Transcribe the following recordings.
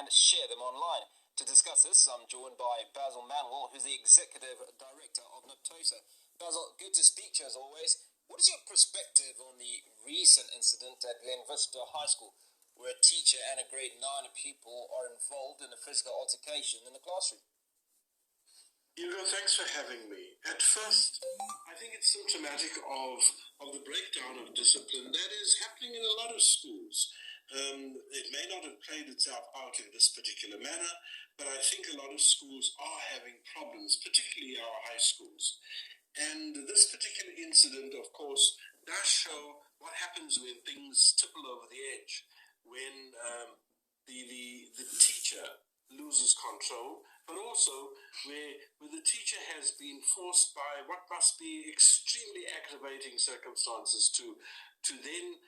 and share them online. To discuss this, I'm joined by Basil Manuel, who's the Executive Director of Newzroom. Basil, good to speak to you as always. What is your perspective on the recent incident at Glen Vista High School, where a teacher and a grade 9 pupil are involved in a physical altercation in the classroom? Hugo, thanks for having me. At first, I think it's symptomatic of the breakdown of discipline that is happening in a lot of schools. It may not have played itself out in this particular manner, but I think a lot of schools are having problems, particularly our high schools. And this particular incident, of course, does show what happens when things tipple over the edge, when the teacher loses control, but also where the teacher has been forced by what must be extremely aggravating circumstances to then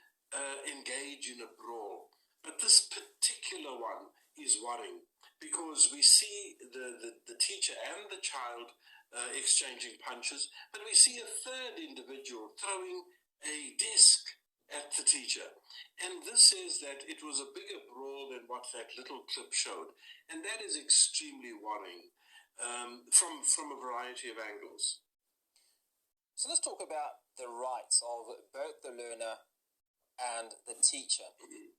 engage in a brawl. But this particular one is worrying because we see the teacher and the child exchanging punches, but we see a third individual throwing a desk at the teacher. And this says that it was a bigger brawl than what that little clip showed. And that is extremely worrying from a variety of angles. So let's talk about the rights of both the learner and the teacher.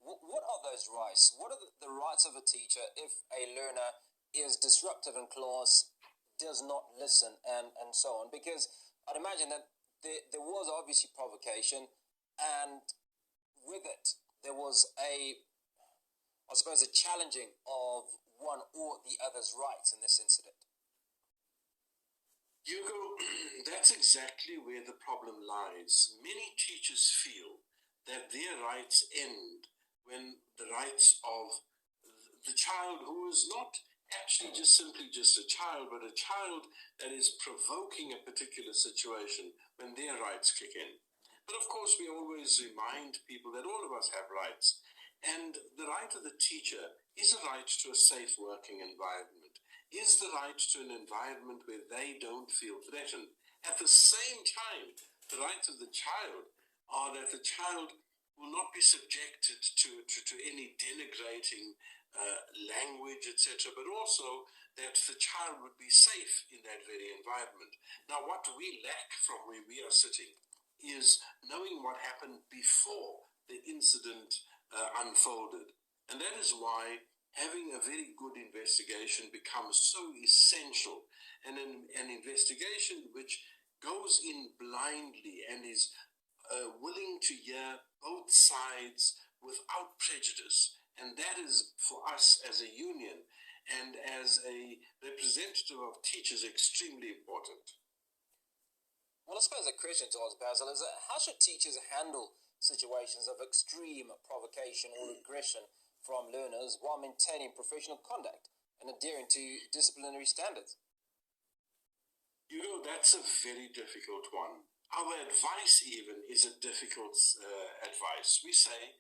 What are those rights? What are the rights of a teacher if a learner is disruptive in class, does not listen, and so on? Because I'd imagine that there was obviously provocation, and with it, there was a challenging of one or the other's rights in this incident. Hugo, that's exactly where the problem lies. Many teachers feel that their rights end when the rights of the child who is not actually simply just a child, but a child that is provoking a particular situation, when their rights kick in. But of course, we always remind people that all of us have rights. And the right of the teacher is a right to a safe working environment, is the right to an environment where they don't feel threatened. At the same time, the rights of the child are that the child will not be subjected to any denigrating language, etc., but also that the child would be safe in that very environment. Now, what we lack from where we are sitting is knowing what happened before the incident unfolded. And that is why having a very good investigation becomes so essential. And an investigation which goes in blindly and is willing to hear both sides without prejudice. And that is, for us as a union and as a representative of teachers, extremely important. Well, I suppose a question to ask, Basil, is how should teachers handle situations of extreme provocation or aggression from learners while maintaining professional conduct and adhering to disciplinary standards? You know, that's a very difficult one. Our advice even is a difficult advice. We say,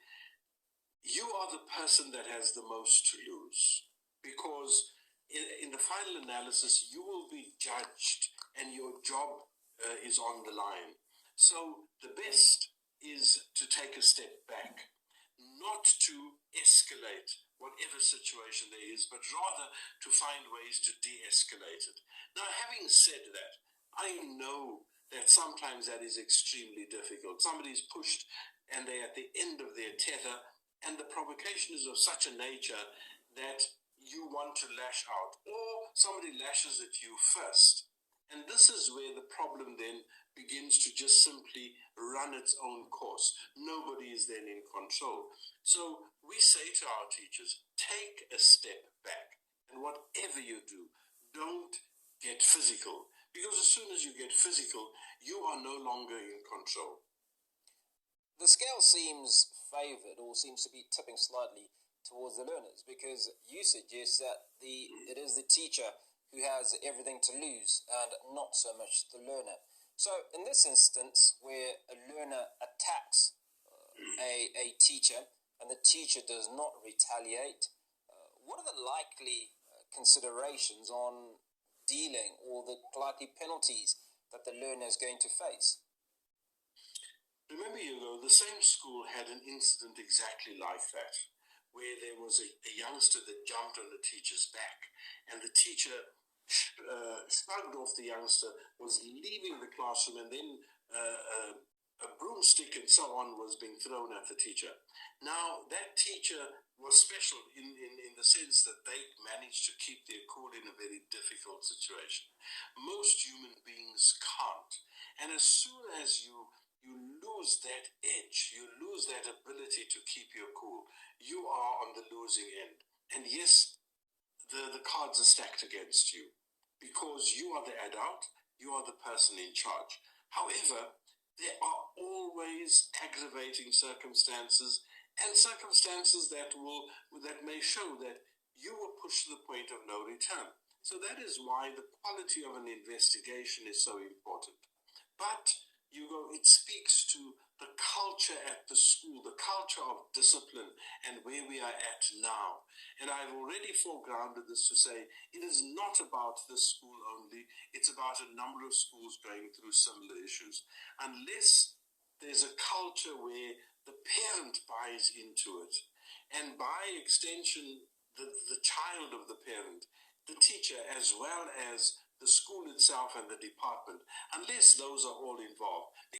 you are the person that has the most to lose, because in the final analysis, you will be judged and your job is on the line. So the best is to take a step back, not to escalate whatever situation there is, but rather to find ways to de-escalate it. Now, having said that, I know that sometimes that is extremely difficult. Somebody's pushed and they're at the end of their tether, and the provocation is of such a nature that you want to lash out, or somebody lashes at you first. And this is where the problem then begins to just simply run its own course. Nobody is then in control. So we say to our teachers, take a step back. And whatever you do, don't get physical. Because as soon as you get physical, you are no longer in control. The scale seems favoured, or seems to be tipping slightly towards the learners, because you suggest that it is the teacher who has everything to lose and not so much the learner. So in this instance, where a learner attacks a teacher and the teacher does not retaliate, what are the likely considerations on dealing, or the likely penalties that the learner is going to face? Remember, Hugo, the same school had an incident exactly like that, where there was a youngster that jumped on the teacher's back, and the teacher shrugged off the youngster, was leaving the classroom, and then a broomstick and so on was being thrown at the teacher. Now, that teacher was special in the sense that they managed to keep their cool in a very difficult situation. Most human beings can't. And as soon as you lose that edge, you lose that ability to keep your cool, you are on the losing end. And yes, the cards are stacked against you because you are the adult, you are the person in charge. However, there are always aggravating circumstances and circumstances that may show that you will push to the point of no return. So that is why the quality of an investigation is so important. But it speaks to the culture at the school, the culture of discipline and where we are at now. And I've already foregrounded this to say it is not about this school only, it's about a number of schools going through similar issues. Unless there's a culture where the parent buys into it, and by extension, the child of the parent, the teacher, as well as the school itself and the department, unless those are all involved.